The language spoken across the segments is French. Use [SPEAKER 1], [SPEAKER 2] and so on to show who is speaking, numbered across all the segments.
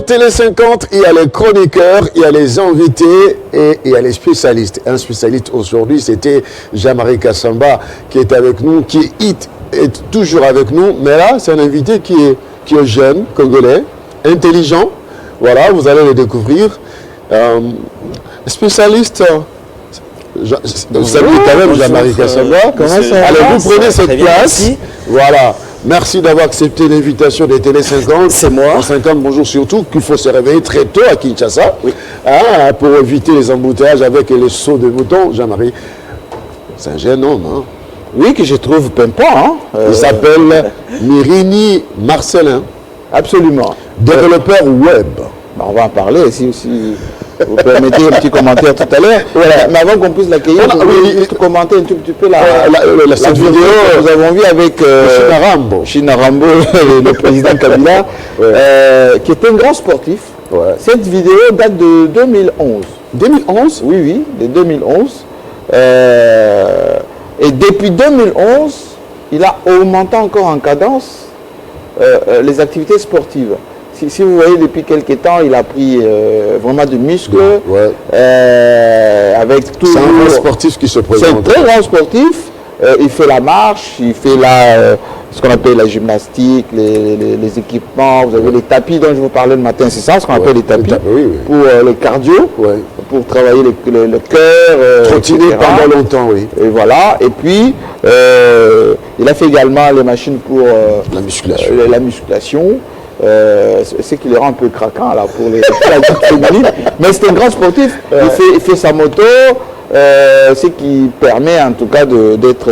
[SPEAKER 1] Télé 50, il y a les chroniqueurs, il y a les invités et il y a les spécialistes. Un spécialiste aujourd'hui, c'était Jean-Marie Kassamba qui est avec nous, qui est toujours avec nous. Mais là, c'est un invité qui est jeune, congolais, intelligent. Voilà, vous allez le découvrir. Spécialiste... Salut quand même Jean-Marie Kassamba. Allez, vous prenez cette place. Voilà. Merci d'avoir accepté l'invitation des Télé 50.
[SPEAKER 2] C'est moi.
[SPEAKER 1] En 50, bonjour, surtout qu'il faut se réveiller très tôt à Kinshasa, oui. Pour éviter les embouteillages avec les sauts de moutons. Jean-Marie, c'est un jeune homme. Hein.
[SPEAKER 2] Oui, que je trouve pimpant. Hein.
[SPEAKER 1] Il s'appelle Mirini Marcelin.
[SPEAKER 2] Absolument.
[SPEAKER 1] Développeur web.
[SPEAKER 2] On va en parler si vous permettez un petit commentaire tout à l'heure. Voilà. Mais avant qu'on puisse l'accueillir, juste commenter un tout petit peu cette vidéo que nous avons vue avec China Rambo, le président Kabila, qui est un grand sportif. Ouais. Cette vidéo date de 2011.
[SPEAKER 1] 2011?
[SPEAKER 2] Oui, oui, de 2011. Et depuis 2011, il a augmenté encore en cadence les activités sportives. Si vous voyez, depuis quelques temps, il a pris vraiment de muscles. Ouais. Avec tout.
[SPEAKER 1] C'est un grand sportif qui se présente.
[SPEAKER 2] C'est un très grand sportif. Il fait la marche, il fait ce qu'on appelle la gymnastique, les équipements. Vous avez les tapis dont je vous parlais le matin, c'est ça, ce qu'on appelle les tapis. Pour le cardio, pour travailler le cœur.
[SPEAKER 1] Trottiner pendant longtemps, oui.
[SPEAKER 2] Et voilà. Et puis, il a fait également les machines pour
[SPEAKER 1] la musculation.
[SPEAKER 2] C'est qu'il les rend un peu craquant là pour la féminine, mais c'est un grand sportif. Il fait sa moto, ce qui permet en tout cas d'être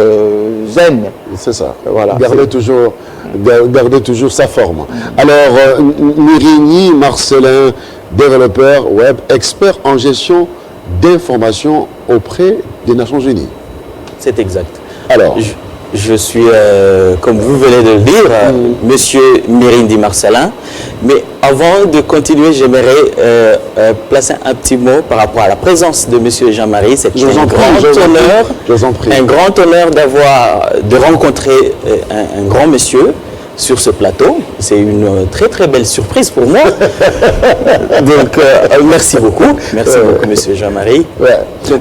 [SPEAKER 2] zen.
[SPEAKER 1] C'est ça. Voilà. Garder toujours sa forme. Alors, Mirini Marcelin, développeur web, expert en gestion d'informations auprès des Nations Unies.
[SPEAKER 3] C'est exact.
[SPEAKER 1] Alors.
[SPEAKER 3] Je suis, comme vous venez de le dire, Monsieur Mirini Marcelin. Mais avant de continuer, j'aimerais placer un petit mot par rapport à la présence de Monsieur Jean-Marie. C'est un grand honneur de rencontrer un grand monsieur sur ce plateau. C'est une très très belle surprise pour moi. Donc, merci beaucoup. Merci beaucoup, Monsieur Jean-Marie.
[SPEAKER 1] Ouais.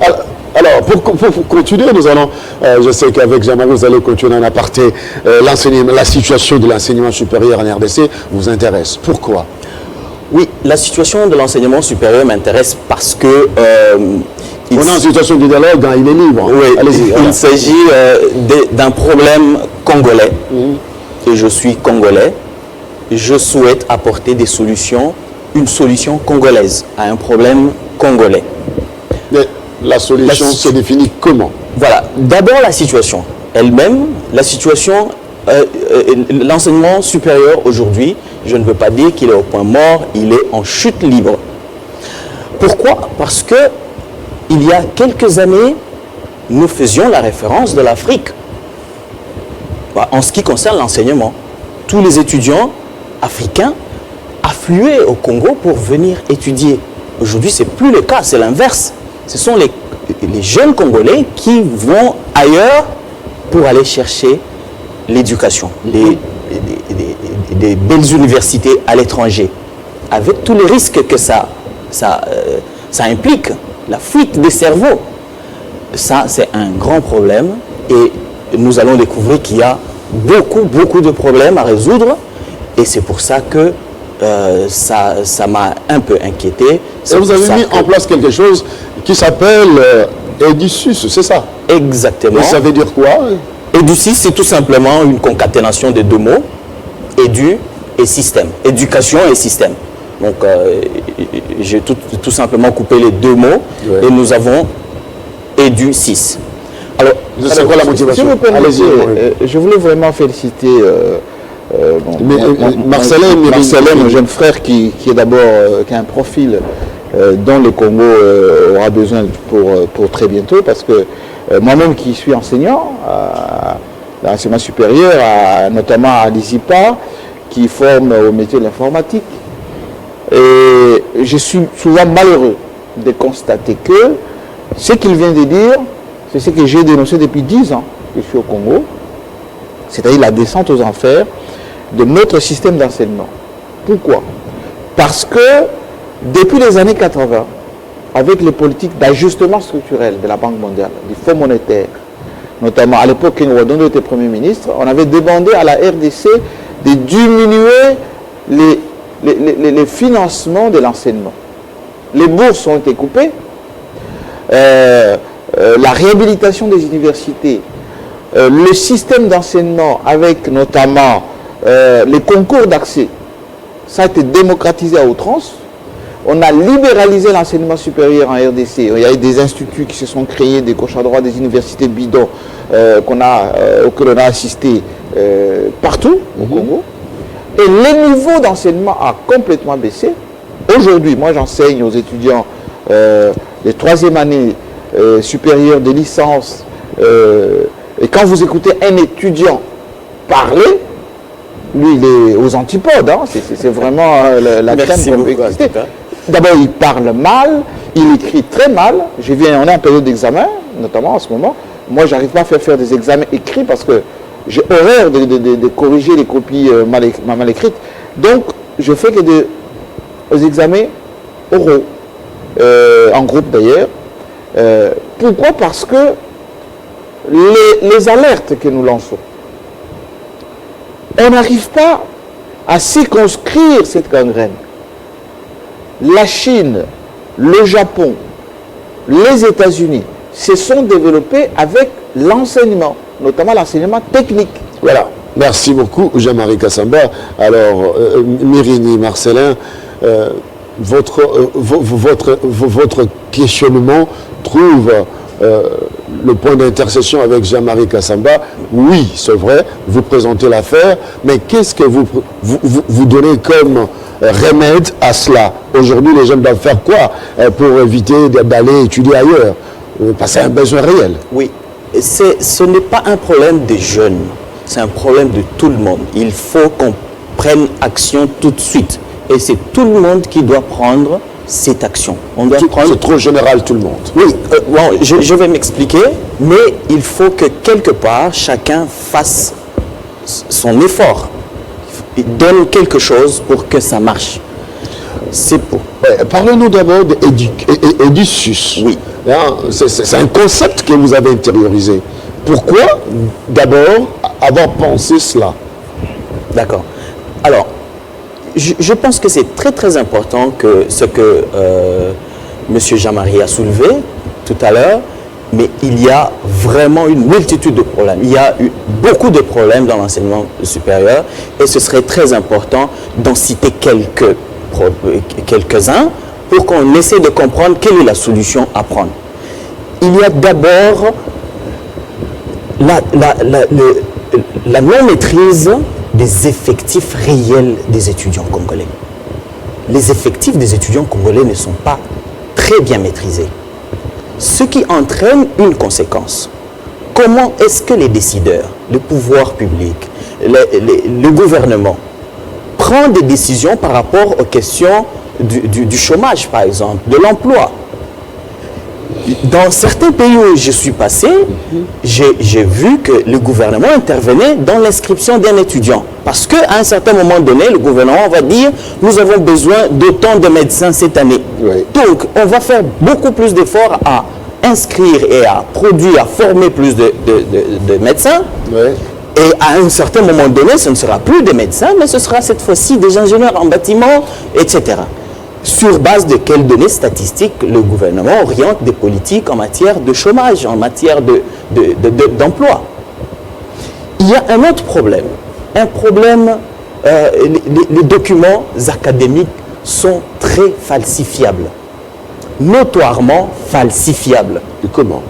[SPEAKER 1] Alors, pour continuer, nous allons, je sais qu'avec Jean-Marie, vous allez continuer en aparté, la situation de l'enseignement supérieur en RDC vous intéresse. Pourquoi?
[SPEAKER 3] Oui, la situation de l'enseignement supérieur m'intéresse parce que...
[SPEAKER 1] on est en situation de dialogue, hein, il est libre.
[SPEAKER 3] Oui, allez-y. Il s'agit d'un problème congolais. Et je suis congolais. Je souhaite apporter des solutions, une solution congolaise à un problème congolais.
[SPEAKER 1] La solution se définit comment?
[SPEAKER 3] Voilà. D'abord, la situation elle-même. La situation, l'enseignement supérieur aujourd'hui, je ne veux pas dire qu'il est au point mort, il est en chute libre. Pourquoi? Parce que il y a quelques années, nous faisions la référence de l'Afrique. En ce qui concerne l'enseignement, tous les étudiants africains affluaient au Congo pour venir étudier. Aujourd'hui, ce n'est plus le cas, c'est l'inverse. Ce sont les jeunes Congolais qui vont ailleurs pour aller chercher l'éducation, des belles universités à l'étranger, avec tous les risques que ça implique, la fuite des cerveaux. Ça, c'est un grand problème et nous allons découvrir qu'il y a beaucoup de problèmes à résoudre et c'est pour ça que ça m'a un peu inquiété.
[SPEAKER 1] Et vous avez mis en place quelque chose qui s'appelle EduSys, c'est ça?
[SPEAKER 3] Exactement.
[SPEAKER 1] Et ça veut dire quoi?
[SPEAKER 3] EduSys, c'est tout simplement une concaténation de deux mots, édu et système, éducation et système. Donc, j'ai tout simplement coupé les deux mots et nous avons EduSys.
[SPEAKER 1] Alors, c'est quoi la motivation?
[SPEAKER 2] Si vous permettez, je voulais vraiment féliciter Marcelin, mon jeune frère qui est d'abord qui a un profil dont le Congo aura besoin pour très bientôt, parce que moi-même qui suis enseignant à l'enseignement supérieur, notamment à l'ISIPA, qui forme au métier de l'informatique, et je suis souvent malheureux de constater que ce qu'il vient de dire, c'est ce que j'ai dénoncé depuis 10 ans que je suis au Congo, c'est-à-dire la descente aux enfers de notre système d'enseignement. Pourquoi? Parce que depuis les années 80, avec les politiques d'ajustement structurel de la Banque mondiale, du Fonds monétaire, notamment à l'époque quand Ouaddondo était Premier ministre, on avait demandé à la RDC de diminuer les financements de l'enseignement. Les bourses ont été coupées, la réhabilitation des universités, le système d'enseignement avec notamment les concours d'accès, ça a été démocratisé à outrance. On a libéralisé l'enseignement supérieur en RDC. Il y a eu des instituts qui se sont créés, des gauche à droite, des universités bidons auxquelles on a assisté partout au Congo. Et le niveau d'enseignement a complètement baissé. Aujourd'hui, moi j'enseigne aux étudiants de troisième année supérieure des licences. Et quand vous écoutez un étudiant parler, lui il est aux antipodes. Hein. C'est vraiment la crème qu'on peut exister. D'abord, il parle mal, il écrit très mal. On est en période d'examen, notamment en ce moment. Moi, je n'arrive pas à faire des examens écrits parce que j'ai horreur de corriger les copies mal écrites. Donc, je fais que des examens oraux, en groupe d'ailleurs. Pourquoi? Parce que les alertes que nous lançons, on n'arrive pas à circonscrire cette gangrène. La Chine, le Japon, les États-Unis se sont développés avec l'enseignement, notamment l'enseignement technique.
[SPEAKER 1] Voilà. Merci beaucoup, Jean-Marie Kassamba. Alors, Mirini, Marcelin, votre questionnement trouve le point d'intersection avec Jean-Marie Kassamba. Oui, c'est vrai, vous présentez l'affaire, mais qu'est-ce que vous donnez comme remède à cela? Aujourd'hui, les jeunes doivent faire quoi pour éviter d'aller étudier ailleurs? Parce que c'est un besoin réel.
[SPEAKER 3] Oui, ce n'est pas un problème des jeunes, c'est un problème de tout le monde. Il faut qu'on prenne action tout de suite. Et c'est tout le monde qui doit prendre cette action.
[SPEAKER 1] C'est trop général, tout le monde.
[SPEAKER 3] Oui, bon, je vais m'expliquer, mais il faut que quelque part, chacun fasse son effort. Il donne quelque chose pour que ça marche. C'est pour...
[SPEAKER 1] Parlez-nous d'abord d'Edicius.
[SPEAKER 3] Oui.
[SPEAKER 1] C'est un concept que vous avez intériorisé. Pourquoi d'abord avoir pensé cela?
[SPEAKER 3] D'accord. Alors, je pense que c'est très très important que ce que M. Jean-Marie a soulevé tout à l'heure, mais il y a vraiment une multitude de problèmes. Il y a eu beaucoup de problèmes dans l'enseignement supérieur et ce serait très important d'en citer quelques-uns pour qu'on essaie de comprendre quelle est la solution à prendre. Il y a d'abord la non-maîtrise des effectifs réels des étudiants congolais. Les effectifs des étudiants congolais ne sont pas très bien maîtrisés. Ce qui entraîne une conséquence. Comment est-ce que les décideurs, le pouvoir public, le gouvernement, prend des décisions par rapport aux questions du chômage, par exemple, de l'emploi? Dans certains pays où je suis passé, j'ai vu que le gouvernement intervenait dans l'inscription d'un étudiant. Parce qu'à un certain moment donné, le gouvernement va dire « nous avons besoin d'autant de médecins cette année
[SPEAKER 1] Oui. ».
[SPEAKER 3] Donc, on va faire beaucoup plus d'efforts à inscrire et à produire, à former plus de médecins.
[SPEAKER 1] Oui.
[SPEAKER 3] Et à un certain moment donné, ce ne sera plus des médecins, mais ce sera cette fois-ci des ingénieurs en bâtiment, etc. Sur base de quelles données statistiques le gouvernement oriente des politiques en matière de chômage, en matière d'emploi. Il y a un autre problème. Un problème, les documents académiques sont très falsifiables. Notoirement falsifiables.
[SPEAKER 1] Et comment?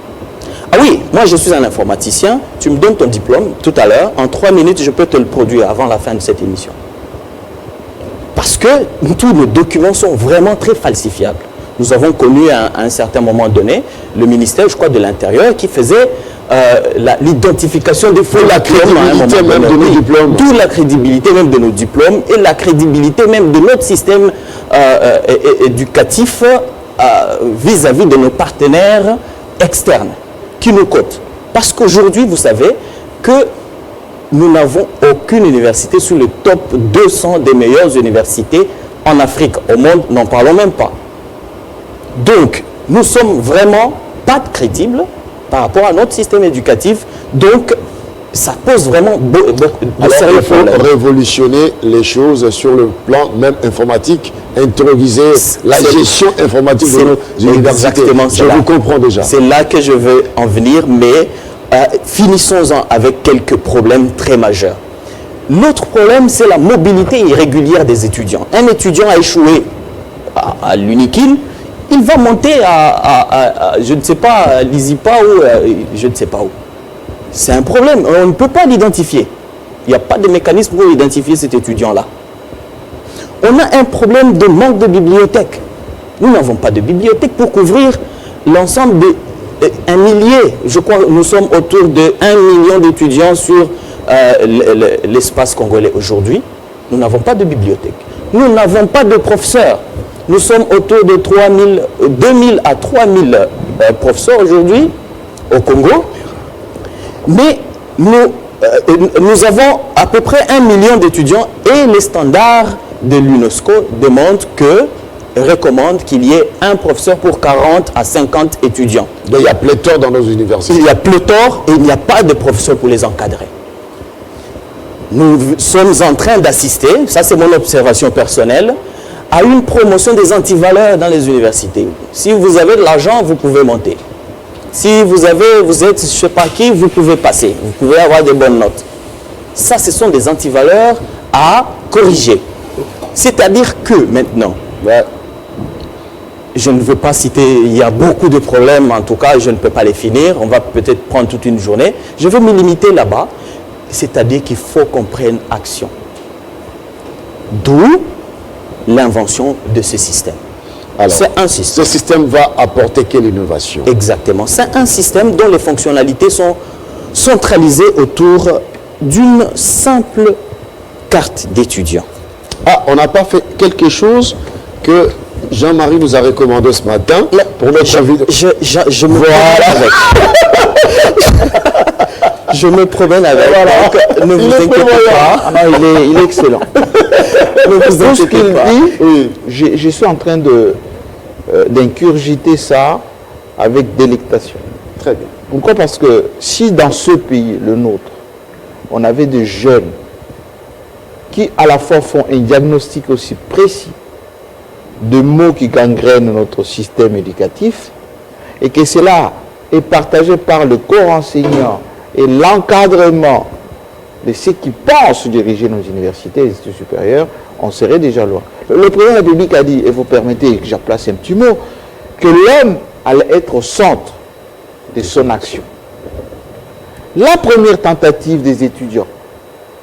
[SPEAKER 3] Ah oui, moi je suis un informaticien, tu me donnes ton diplôme tout à l'heure, en 3 minutes je peux te le produire avant la fin de cette émission. Parce que tous nos documents sont vraiment très falsifiables. Nous avons connu à un certain moment donné le ministère, je crois, de l'Intérieur qui faisait l'identification des faux diplômes à un moment donné.
[SPEAKER 1] Même de nos diplômes.
[SPEAKER 3] D'où la crédibilité même de nos diplômes et la crédibilité même de notre système éducatif vis-à-vis de nos partenaires externes qui nous cotent. Parce qu'aujourd'hui, vous savez que nous n'avons aucune université sur le top 200 des meilleures universités en Afrique, au monde, n'en parlons même pas. Donc, nous sommes vraiment pas crédibles par rapport à notre système éducatif. Donc, ça pose vraiment de sérieux
[SPEAKER 1] il faut
[SPEAKER 3] problèmes.
[SPEAKER 1] révolutionner les choses sur le plan même informatique, introduire la gestion informatique de nos universités.
[SPEAKER 3] Exactement
[SPEAKER 1] Je vous comprends déjà.
[SPEAKER 3] C'est là que je veux en venir, mais finissons-en avec quelques problèmes très majeurs. L'autre problème, c'est la mobilité irrégulière des étudiants. Un étudiant a échoué à l'UNIKIL, il va monter je ne sais pas, à l'ISIPA ou je ne sais pas où. C'est un problème, on ne peut pas l'identifier. Il n'y a pas de mécanisme pour identifier cet étudiant-là. On a un problème de manque de bibliothèque. Nous n'avons pas de bibliothèque pour couvrir l'ensemble de 1 millier. Je crois que nous sommes autour de 1 million d'étudiants sur l'espace congolais aujourd'hui. Nous n'avons pas de bibliothèque. Nous n'avons pas de professeurs. Nous sommes autour de 2000 à 3000 professeurs aujourd'hui au Congo. Mais nous avons à peu près 1 million d'étudiants et les standards de l'UNESCO recommandent qu'il y ait un professeur pour 40 à 50 étudiants.
[SPEAKER 1] Donc il y a pléthore dans nos universités.
[SPEAKER 3] Il y a pléthore et il n'y a pas de professeurs pour les encadrer. Nous sommes en train d'assister, ça c'est mon observation personnelle, à une promotion des antivaleurs dans les universités. Si vous avez de l'argent, vous pouvez monter. Si vous êtes, je ne sais pas qui, vous pouvez passer. Vous pouvez avoir des bonnes notes. Ça, ce sont des antivaleurs à corriger. C'est-à-dire que maintenant, je ne veux pas citer, il y a beaucoup de problèmes, en tout cas, je ne peux pas les finir. On va peut-être prendre toute une journée. Je vais me limiter là-bas. C'est-à-dire qu'il faut qu'on prenne action. D'où l'invention de ce système. C'est un système.
[SPEAKER 1] Ce système va apporter quelle innovation?
[SPEAKER 3] Exactement. C'est un système dont les fonctionnalités sont centralisées autour d'une simple carte d'étudiant.
[SPEAKER 1] Ah, on n'a pas fait quelque chose que Jean-Marie nous a recommandé ce matin pour notre avis.
[SPEAKER 3] Je me promène avec. Je me promène avec. Donc, ne vous inquiétez pas.
[SPEAKER 2] Ah non, il est excellent.
[SPEAKER 3] Ne vous
[SPEAKER 2] Tout ce
[SPEAKER 3] inquiétez
[SPEAKER 2] qu'il
[SPEAKER 3] pas.
[SPEAKER 2] dit, je suis en train d'incurgiter ça avec délectation.
[SPEAKER 1] Très bien.
[SPEAKER 2] Pourquoi? Parce que si dans ce pays, le nôtre, on avait des jeunes qui à la fois font un diagnostic aussi précis de mots qui gangrènent notre système éducatif et que cela est partagé par le corps enseignant et l'encadrement de ceux qui pensent diriger nos universités et les instituts supérieurs, on serait déjà loin. Le président de la République a dit, et vous permettez que j'en place un petit mot, que l'homme allait être au centre de son action. La première tentative des étudiants,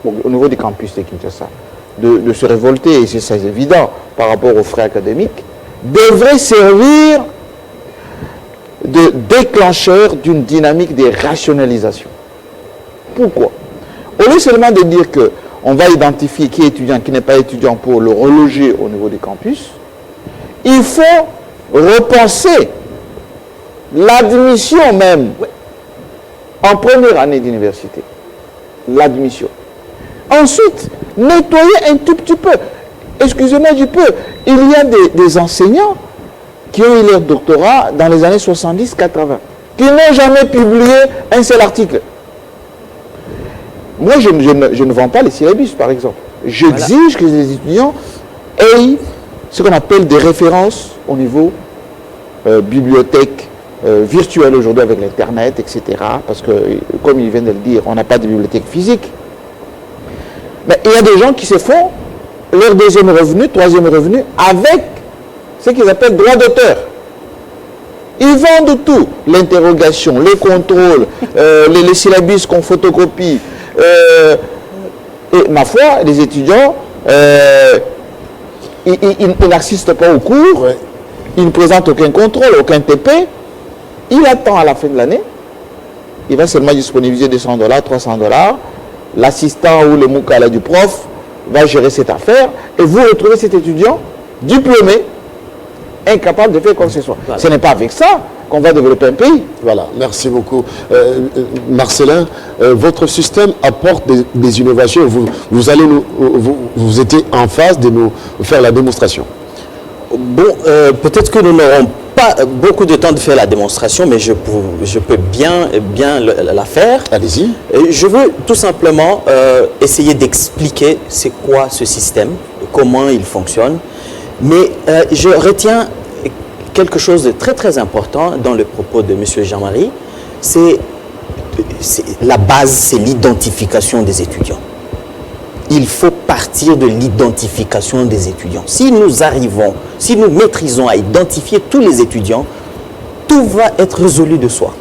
[SPEAKER 2] au niveau du campus de Kinshasa, de se révolter, et c'est évident par rapport aux frais académiques, devrait servir de déclencheur d'une dynamique de rationalisation. Pourquoi? Au lieu seulement de dire qu'on va identifier qui est étudiant, qui n'est pas étudiant pour le reloger au niveau des campus, il faut repenser l'admission même en première année d'université. L'admission. Ensuite, nettoyer un tout petit peu. Excusez-moi du peu. Il y a des enseignants qui ont eu leur doctorat dans les années 70-80, qui n'ont jamais publié un seul article. Moi, je ne vends pas les syllabus, par exemple. J'exige que les étudiants aient ce qu'on appelle des références au niveau bibliothèque virtuelle aujourd'hui avec l'Internet, etc. Parce que, comme il vient de le dire, on n'a pas de bibliothèque physique. Mais il y a des gens qui se font leur deuxième revenu, troisième revenu, avec ce qu'ils appellent droit d'auteur. Ils vendent tout. L'interrogation, les contrôles, les syllabus qu'on photocopie. Et ma foi, les étudiants, ils n'assistent pas au cours,
[SPEAKER 1] Ouais.
[SPEAKER 2] ils ne présentent aucun contrôle, aucun TP. Il attend à la fin de l'année, il va seulement disponibiliser $200, $300. L'assistant ou le moukala du prof va gérer cette affaire et vous retrouvez cet étudiant diplômé, incapable de faire quoi que ce soit. Voilà. Ce n'est pas avec ça qu'on va développer un pays.
[SPEAKER 1] Voilà, merci beaucoup. Marcelin, votre système apporte des innovations. Vous étiez en phase de nous faire la démonstration.
[SPEAKER 3] Bon, peut-être que nous n'aurons pas beaucoup de temps de faire la démonstration, mais je peux bien la faire.
[SPEAKER 1] Allez-y.
[SPEAKER 3] Je veux tout simplement essayer d'expliquer c'est quoi ce système, comment il fonctionne. Mais je retiens quelque chose de très très important dans le propos de M. Jean-Marie. C'est la base, c'est l'identification des étudiants. Il faut partir de l'identification des étudiants. Si nous arrivons, si nous maîtrisons à identifier tous les étudiants, tout va être résolu de soi.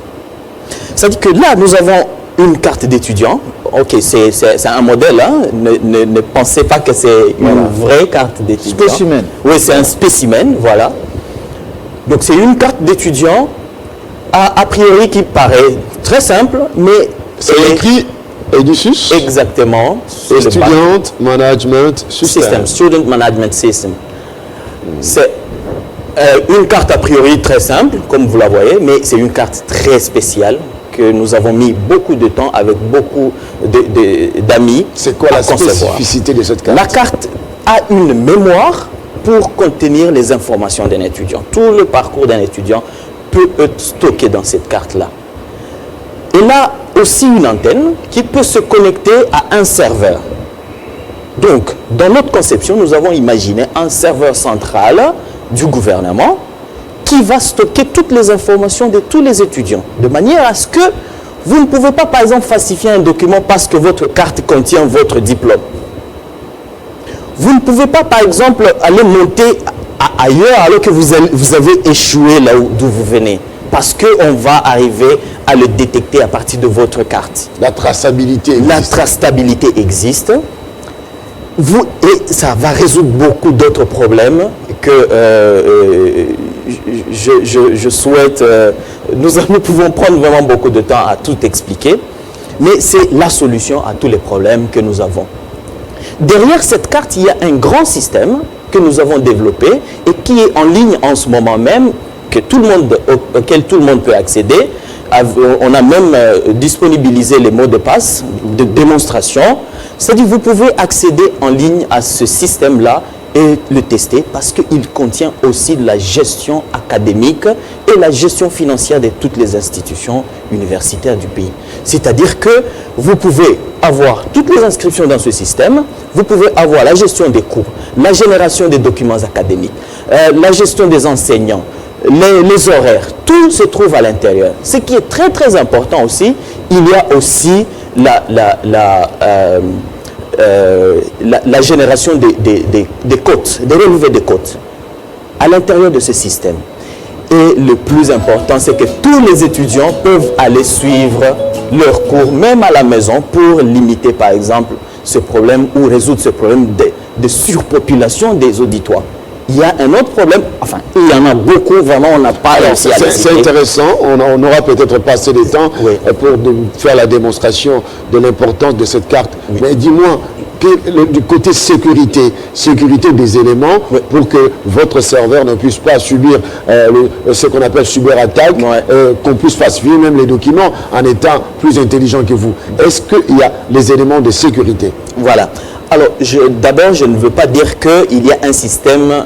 [SPEAKER 3] C'est-à-dire que là, nous avons une carte d'étudiant. Ok, c'est un modèle, hein? Ne pensez pas que c'est une vraie carte d'étudiant.
[SPEAKER 2] Spécimen.
[SPEAKER 3] Oui, c'est un spécimen, voilà. Donc c'est une carte d'étudiant, a priori qui paraît très simple, mais...
[SPEAKER 1] C'est écrit EduSys.
[SPEAKER 3] Exactement.
[SPEAKER 1] Student Management System.
[SPEAKER 3] Student Management System. C'est une carte a priori très simple, comme vous la voyez, mais c'est une carte très spéciale que nous avons mis beaucoup de temps avec beaucoup d'amis.
[SPEAKER 1] C'est quoi la spécificité de cette carte?
[SPEAKER 3] La carte a une mémoire pour contenir les informations d'un étudiant. Tout le parcours d'un étudiant peut être stocké dans cette carte-là. Elle a aussi une antenne qui peut se connecter à un serveur. Donc, dans notre conception, nous avons imaginé un serveur central du gouvernement qui va stocker toutes les informations de tous les étudiants, de manière à ce que vous ne pouvez pas, par exemple, falsifier un document parce que votre carte contient votre diplôme. Vous ne pouvez pas, par exemple, aller monter ailleurs alors que vous avez échoué là d'où vous venez. Parce qu'on va arriver à le détecter à partir de votre carte.
[SPEAKER 1] La traçabilité existe.
[SPEAKER 3] La traçabilité existe. Et ça va résoudre beaucoup d'autres problèmes que je souhaite... nous pouvons prendre vraiment beaucoup de temps à tout expliquer. Mais c'est la solution à tous les problèmes que nous avons. Derrière cette carte, il y a un grand système que nous avons développé et qui est en ligne en ce moment même, auquel tout le monde peut accéder. On a même disponibilisé les mots de passe de démonstration. C'est-à-dire que vous pouvez accéder en ligne à ce système-là et le tester parce qu'il contient aussi de la gestion académique et la gestion financière de toutes les institutions universitaires du pays. C'est-à-dire que vous pouvez avoir toutes les inscriptions dans ce système, vous pouvez avoir la gestion des cours, la génération des documents académiques, la gestion des enseignants, les horaires, tout se trouve à l'intérieur. Ce qui est très très important aussi, il y a aussi la génération des cotes, des relevés de cotes à l'intérieur de ce système. Et le plus important, c'est que tous les étudiants peuvent aller suivre leurs cours, même à la maison, pour limiter par exemple ce problème ou résoudre ce problème de surpopulation des auditoires. Il y a un autre problème, enfin, il y en a beaucoup, vraiment, on n'a pas réussi à le citer.
[SPEAKER 1] C'est intéressant, on aura peut-être pas assez de temps pour faire la démonstration de l'importance de cette carte. Oui. Mais dis-moi, du côté sécurité des éléments, pour que votre serveur ne puisse pas subir ce qu'on appelle cyberattaque, qu'on puisse falsifier même les documents en étant plus intelligent que vous. Est-ce qu'il y a les éléments de sécurité?
[SPEAKER 3] Voilà. Alors, d'abord, je ne veux pas dire qu'il y a un système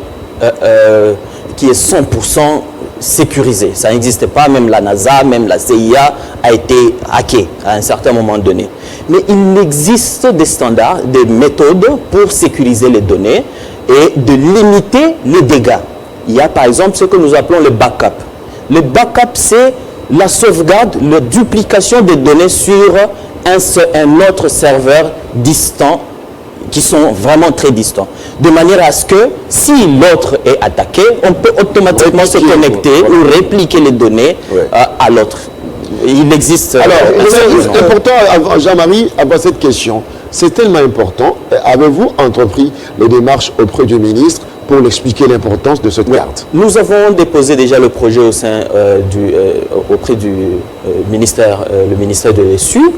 [SPEAKER 3] qui est 100% sécurisé. Ça n'existe pas, même la NASA, même la CIA a été hackée à un certain moment donné. Mais il existe des standards, des méthodes pour sécuriser les données et de limiter les dégâts. Il y a par exemple ce que nous appelons le backup. Le backup, c'est la sauvegarde, la duplication des données sur un autre serveur distant, qui sont vraiment très distants. De manière à ce que, si l'autre est attaqué, on peut automatiquement se connecter ou répliquer les données à l'autre. Il existe...
[SPEAKER 1] Alors, c'est important, Jean-Marie, avant cette question, c'est tellement important. Avez-vous entrepris les démarches auprès du ministre pour l'expliquer l'importance de cette carte?
[SPEAKER 3] Nous avons déposé déjà le projet auprès du ministère, le ministère de l'ESU.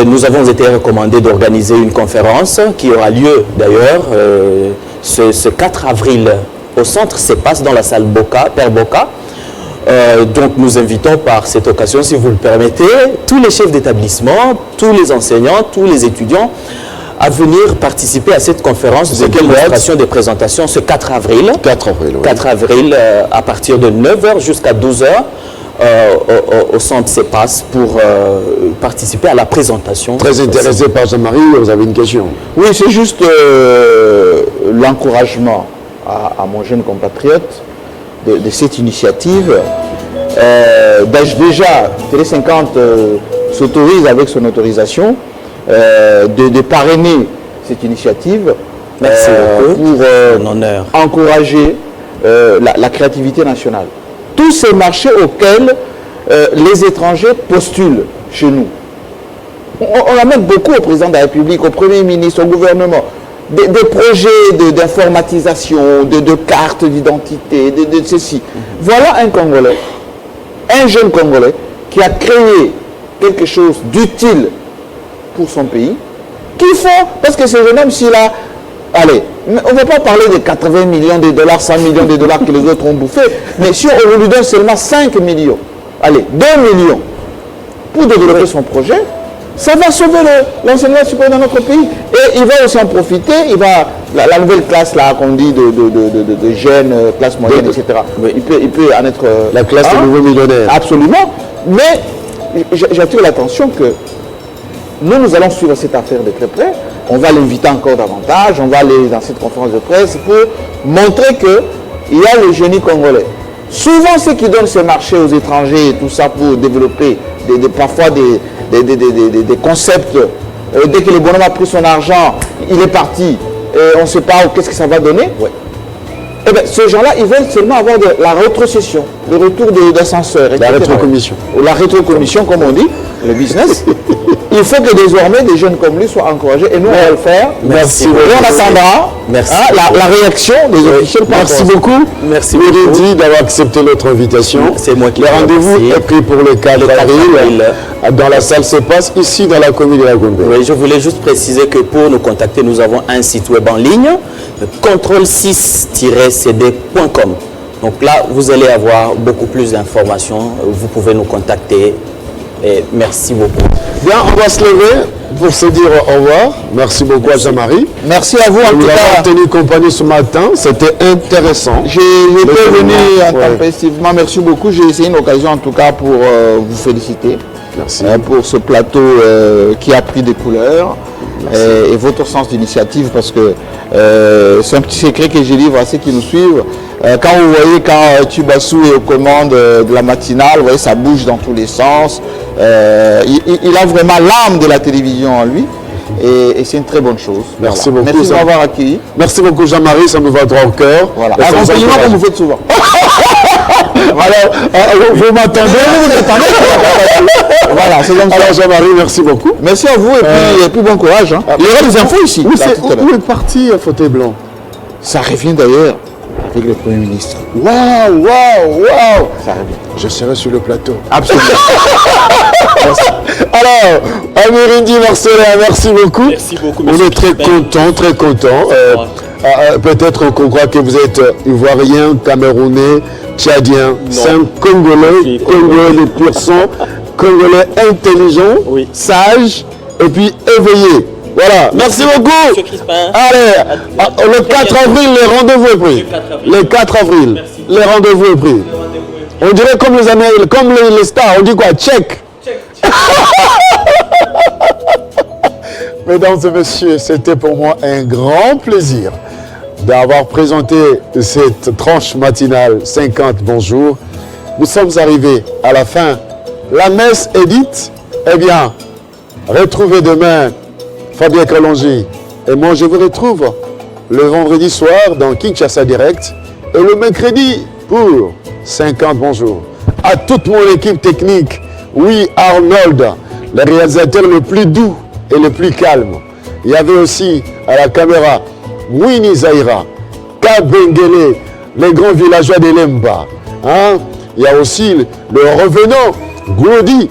[SPEAKER 3] Nous avons été recommandés d'organiser une conférence qui aura lieu d'ailleurs ce 4 avril au centre CEPAS dans la salle Boca, Père Boca, Donc nous invitons par cette occasion, si vous le permettez, tous les chefs d'établissement, tous les enseignants, tous les étudiants à venir participer à cette conférence de démonstration des présentations ce 4 avril.
[SPEAKER 1] 4 avril, oui.
[SPEAKER 3] 4 avril à partir de 9h jusqu'à 12h au centre CEPAS pour participer à la présentation.
[SPEAKER 1] Très intéressé par Jean-Marie, vous avez une question?
[SPEAKER 2] Oui, c'est juste l'encouragement à mon jeune compatriote de cette initiative. Déjà, Télé 50 s'autorise avec son autorisation de parrainer cette initiative.
[SPEAKER 3] Merci beaucoup.
[SPEAKER 2] Pour encourager la créativité nationale. Tous ces marchés auxquels les étrangers postulent chez nous. On amène beaucoup au président de la République, au Premier ministre, au gouvernement, des projets d'informatisation, de cartes d'identité, de ceci. Voilà un Congolais, un jeune Congolais qui a créé quelque chose d'utile pour son pays, qu'il faut, parce que ce jeune homme, s'il a, allez, on ne va pas parler de 80 millions de dollars, 100 millions de dollars que les autres ont bouffé, mais si on lui donne seulement 5 millions, allez, 2 millions, pour développer son projet, ça va sauver l'enseignement supérieur dans notre pays. Et il va aussi en profiter, il va, la nouvelle classe là qu'on dit de jeunes, classe moyenne, etc.
[SPEAKER 3] Oui.
[SPEAKER 2] Il peut en être...
[SPEAKER 1] La classe des nouveaux millionnaires.
[SPEAKER 2] Absolument. Mais j'attire l'attention que nous allons suivre cette affaire de très près. On va l'inviter encore davantage, on va aller dans cette conférence de presse pour montrer qu'il y a le génie congolais. Souvent, ceux qui donnent ce marché aux étrangers et tout ça pour développer parfois des concepts, dès que le bonhomme a pris son argent, il est parti, et on ne sait pas qu'est-ce que ça va donner. Ouais. Eh bien, ces gens-là, ils veulent seulement avoir de la rétrocession, le retour d'ascenseur.
[SPEAKER 1] La rétrocommission.
[SPEAKER 2] La rétrocommission, comme on dit, le business. Il faut que désormais des jeunes comme lui soient encouragés et nous on va le faire.
[SPEAKER 3] Merci.
[SPEAKER 2] Et on attendra la réaction des officiels.
[SPEAKER 1] Merci beaucoup.
[SPEAKER 3] Merci
[SPEAKER 1] beaucoup d'avoir accepté notre invitation.
[SPEAKER 3] C'est moi qui
[SPEAKER 1] le rendez-vous est pris pour le 4 avril dans la salle CEPAS, ici dans la commune de la Gombe.
[SPEAKER 3] Oui, je voulais juste préciser que pour nous contacter, nous avons un site web en ligne, contrôle6-cd.com. Donc là, vous allez avoir beaucoup plus d'informations. Vous pouvez nous contacter. Et merci beaucoup.
[SPEAKER 1] Bien, on va se lever pour se dire au revoir. Merci beaucoup à Jean-Marie.
[SPEAKER 2] Merci à vous en tout cas.
[SPEAKER 1] Nous avons tenu compagnie ce matin, c'était intéressant.
[SPEAKER 2] J'ai été venu intempestivement, merci beaucoup. J'ai essayé une occasion en tout cas pour vous féliciter.
[SPEAKER 1] Merci.
[SPEAKER 2] Pour ce plateau qui a pris des couleurs et votre sens d'initiative parce que c'est un petit secret que je livre à ceux qui nous suivent. Quand vous voyez, quand Tubassou est aux commandes de la matinale, vous voyez, ça bouge dans tous les sens. Il a vraiment l'âme de la télévision en lui. Et c'est une très bonne chose.
[SPEAKER 1] Merci beaucoup.
[SPEAKER 2] Merci de m'avoir accueilli.
[SPEAKER 1] Merci beaucoup Jean-Marie, ça me va droit au cœur.
[SPEAKER 2] Voilà. Un compliment comme vous faites souvent.
[SPEAKER 1] Alors, vous m'attendez.
[SPEAKER 2] Voilà, c'est comme ça.
[SPEAKER 1] Alors Jean-Marie, merci beaucoup.
[SPEAKER 2] Merci à vous et puis bon courage. Hein. Il y aura des infos ici.
[SPEAKER 1] Où est parti Fauteuil Blanc?
[SPEAKER 2] Ça revient d'ailleurs avec le Premier ministre.
[SPEAKER 1] Waouh.
[SPEAKER 2] Ça revient.
[SPEAKER 1] Je serai sur le plateau.
[SPEAKER 2] Absolument.
[SPEAKER 1] Alors, Amirindi Marcelin, merci beaucoup.
[SPEAKER 3] Merci beaucoup.
[SPEAKER 1] On est très content. Peut-être qu'on croit que vous êtes ivoirien, camerounais, tchadien. C'est un Congolais, Congolais de pur sang, Congolais intelligent, sage et puis éveillé. Voilà, merci beaucoup. Allez, le 4 avril, les rendez-vous est pris. Le 4 avril, les rendez-vous est pris. On dirait comme les Américains, comme les stars, on dit quoi? Check. Mesdames et messieurs, c'était pour moi un grand plaisir d'avoir présenté cette tranche matinale 50 bonjour. Nous sommes arrivés à la fin. La messe est dite. Eh bien, retrouvez demain Fabien Kalonji. Et moi, je vous retrouve le vendredi soir dans Kinshasa Direct et le mercredi pour 50 bonjour. À toute mon équipe technique, oui, Arnold, le réalisateur le plus doux et le plus calme. Il y avait aussi à la caméra Winnie Zaira, Kabengele, les grands villageois de Lemba. Hein? Il y a aussi le revenant, Goudi.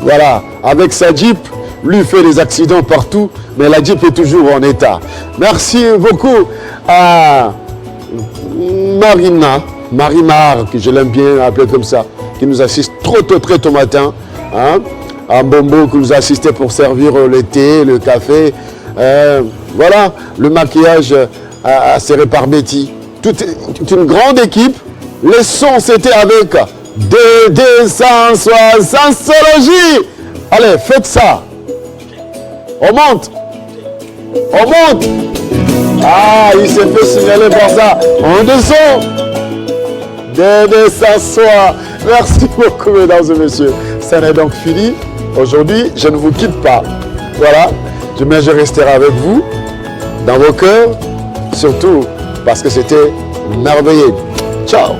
[SPEAKER 1] Voilà, avec sa Jeep, lui fait des accidents partout, mais la Jeep est toujours en état. Merci beaucoup à Marina Marie-Mar, que je l'aime bien appeler comme ça, qui nous assiste très tôt matin. Hein? Un Bombo qui nous a assisté pour servir le thé, le café. Voilà, le maquillage serré par Betty. Toute une grande équipe. Les sons, c'était avec DD160 Sologie. Allez, faites ça. On monte. On monte. Ah, il s'est fait signaler pour ça. On descend. DD160. Merci beaucoup, mesdames et messieurs. Ça n'est donc fini. Aujourd'hui, je ne vous quitte pas. Voilà. Demain, je resterai avec vous, dans vos cœurs, surtout parce que c'était merveilleux. Ciao.